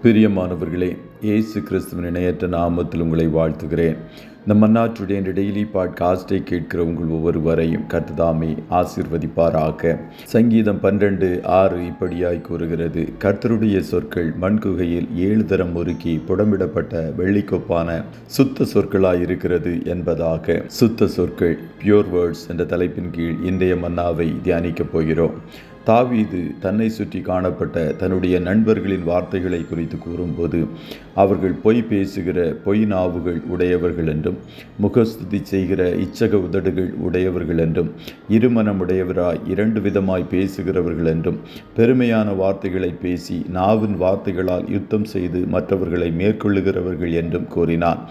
பிரியமானவர்களே, இயேசு கிறிஸ்துவின் இணையற்ற நாமத்தில் உங்களை வாழ்த்துகிறேன். இந்த மன்னா டுடே என்ற டெய்லி பாட்காஸ்டை கேட்கிற உங்கள் ஒவ்வொருவரையும் கர்த்தர் ஆசீர்வதிப்பாராக. சங்கீதம் 12:6 இப்படியாய் கூறுகிறது: கர்த்தருடைய சொற்கள் மண்குகையில் 7 தரம் முறுக்கி புடமிடப்பட்ட வெள்ளிக்கொப்பான சுத்த சொற்களாய் இருக்கிறது என்பதாக. சுத்த சொற்கள், பியூர் வேர்ட்ஸ் என்ற தலைப்பின் கீழ் இன்றைய மன்னாவை தியானிக்கப் போகிறோம். தாவீது தன்னை சுற்றி காணப்பட்ட தன்னுடைய நண்பர்களின் வார்த்தைகளை குறித்து கூறும்போது, அவர்கள் பொய் பேசுகிற பொய் நாவுகள் உடையவர்கள் என்றும், முகஸ்துதி செய்கிற இச்சக உதடுகள் உடையவர்கள் என்றும், இருமனமுடையவராய் 2 விதமாய் பேசுகிறவர்கள் என்றும், பெருமையான வார்த்தைகளை பேசி நாவின் வார்த்தைகளால் யுத்தம் செய்து மற்றவர்களை மேற்கொள்ளுகிறவர்கள் என்றும் கூறினான்.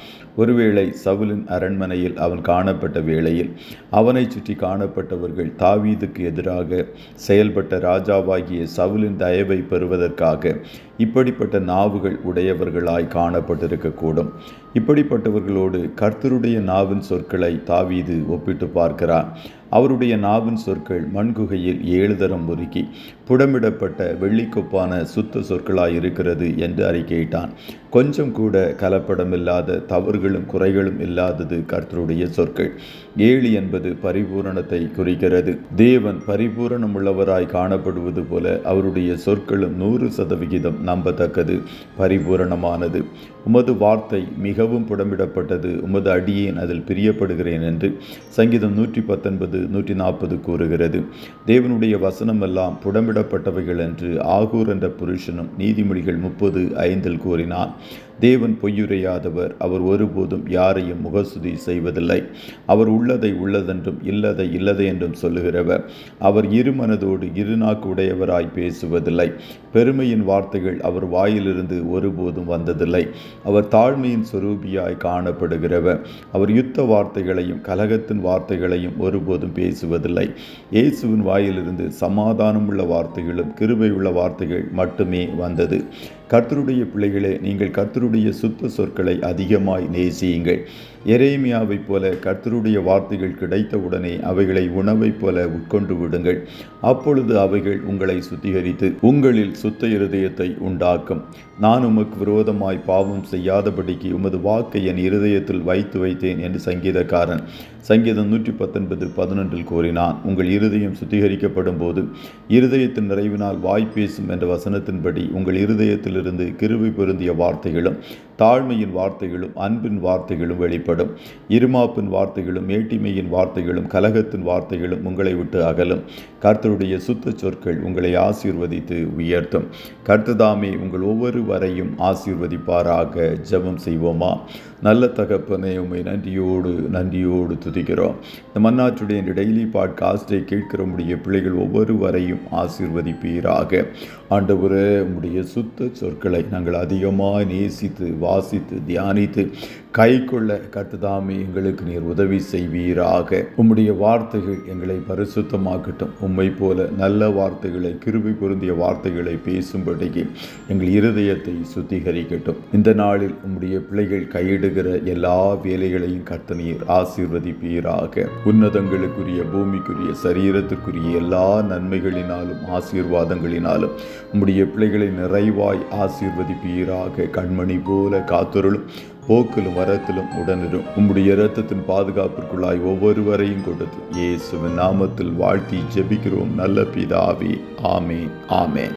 ஒருவேளை சவுலின் அரண்மனையில் அவன் காணப்பட்ட வேளையில் அவனை சுற்றி காணப்பட்டவர்கள் தாவீதுக்கு எதிராக செயல்பட்ட ராஜாவாகிய சவுலின் தயவை பெறுவதற்காக இப்படிப்பட்ட நாவுகள் உடையவர்களாய் காணப்பட்டிருக்கக்கூடும். இப்படிப்பட்டவர்களோடு கர்த்தருடைய நாவின் சொற்களை தாவீது ஒப்பிட்டு பார்க்கிறார். அவருடைய நாவின் சொற்கள் மண்குகையில் 7 தரம் முறுக்கி புடமிடப்பட்ட வெள்ளிக்கொப்பான சுத்த சொற்களாய் இருக்கிறது என்று அறிக்கையிட்டான். கொஞ்சம் கூட கலப்படமில்லாத, தவறுகளும் குறைகளும் இல்லாதது கர்த்தருடைய சொற்கள். 7 என்பது பரிபூரணத்தை குறிக்கிறது. தேவன் பரிபூரணம் உள்ளவராய் காணப்படுவது போல அவருடைய சொற்களும் 100% நம்பத்தக்கது, பரிபூரணமானது. உமது வார்த்தை மிகவும் புடமிடப்பட்டது, உமது அடியேன் அதில் பிரியப்படுகிறேன் என்று சங்கீதம் 119:140 கூறுகிறது. தேவனுடைய வசனமெல்லாம் புடமிடப்பட்டவைகள் என்று ஆகூர் என்ற புருஷனும் நீதிமொழிகள் 30:5 கூறினான். தேவன் பொய்யுரையாதவர், அவர் ஒருபோதும் யாரையும் முகஸ்துதி செய்வதில்லை. அவர் உள்ளதை உள்ளதென்றும் இல்லதை இல்லதை என்றும் சொல்லுகிறவர். அவர் இருமனதோடு இருநாக்கு உடையவராய் பேசுவதில்லை. பெருமையின் வார்த்தைகள் அவர் வாயிலிருந்து ஒருபோதும் வந்ததில்லை. அவர் தாழ்மையின் சொரூபியாய் காணப்படுகிறவர். அவர் யுத்த வார்த்தைகளையும் கலகத்தின் வார்த்தைகளையும் ஒருபோதும் பேசுவதில்லை. இயேசுவின் வாயிலிருந்து சமாதானமுள்ள வார்த்தைகளும் கிருபையுள்ள வார்த்தைகள் மட்டுமே வந்தது. கர்த்தருடைய பிள்ளைகளே, நீங்கள் கர்த்தருடைய சுத்த சொற்களை அதிகமாய் நேசியுங்கள். எரேமியாவைப் போல கர்த்தருடைய வார்த்தைகள் கிடைத்தவுடனே அவைகளை உணவைப் போல உட்கொண்டு விடுங்கள். அப்பொழுது அவைகள் உங்களை சுத்திகரித்து உங்களில் சுத்த இருதயத்தை உண்டாக்கும். நான் உமக்கு விரோதமாய் பாவம் செய்யாதபடிக்கு உமது வாக்கை என் இருதயத்தில் வைத்தேன் என்று சங்கீதக்காரன் சங்கீதம் 119:11 கூறினான். உங்கள் இருதயம் சுத்திகரிக்கப்படும் போது இருதயத்தின் நிறைவினால் வாய் பேசும் என்ற வசனத்தின்படி உங்கள் இருதயத்திலிருந்து கிருபை பொருந்திய வார்த்தைகளும் தாழ்மையின் வார்த்தைகளும் அன்பின் வார்த்தைகளும் வெளிப்படும். இருமாப்பின் வார்த்தைகளும் மேட்டிமையின் வார்த்தைகளும் கலகத்தின் வார்த்தைகளும் உங்களை விட்டு அகலும். கர்த்தருடைய சுத்த சொற்கள் உங்களை ஆசீர்வதித்து உயர்த்தும். கர்த்ததாமே உங்கள் ஒவ்வொருவரையும் ஆசீர்வதிப்பாராக. ஜெபம் செய்வோமா? நல்ல தகப்பனே, உம்மை நன்றியோடு துதிக்கிறோம். இந்த மன்னா டுடே என்ற டெய்லி பாட்காஸ்டை கேட்கிற உம்முடைய பிள்ளைகள் ஒவ்வொருவரையும் ஆசீர்வதிப்பீராக. ஆண்டவரே, உம்முடைய சுத்த சொற்களை நாங்கள் அதிகமாக நேசித்து வாசித்து தியானித்து கைக்கொள்ள கர்த்ததாமே எங்களுக்கு நீர் உதவி செய்வீராக. உம்முடைய வார்த்தைகள் எங்களை பரிசுத்தமாக்கட்டும். உம்மை போல நல்ல வார்த்தைகளை, கிருபை பொருந்திய வார்த்தைகளை பேசும்படிக்கு எங்கள் இருதயத்தை சுத்திகரிக்கட்டும். இந்த நாளில் உம்முடைய பிள்ளைகள் கையிடுகிற எல்லா வேலைகளையும் கர்த்தர் நீர் ஆசீர்வதிப்பீராக. உன்னதங்களுக்குரிய, பூமிக்குரிய, சரீரத்துக்குரிய எல்லா நன்மைகளினாலும் ஆசீர்வாதங்களினாலும் உம்முடைய பிள்ளைகளை நிறைவாய் ஆசீர்வதிப்பீராக. கண்மணி போல காத்தருளும், போக்கிலும் வரத்திலும் உடனிடும். உம்முடைய இரத்தத்தின் பாதுகாப்பிற்குள்ளாய் ஒவ்வொருவரையும் கொடுத்து இயேசுவின் நாமத்தில் வாழ்த்தி ஜெபிக்கிறோம் நல்ல பிதாவே. ஆமென்.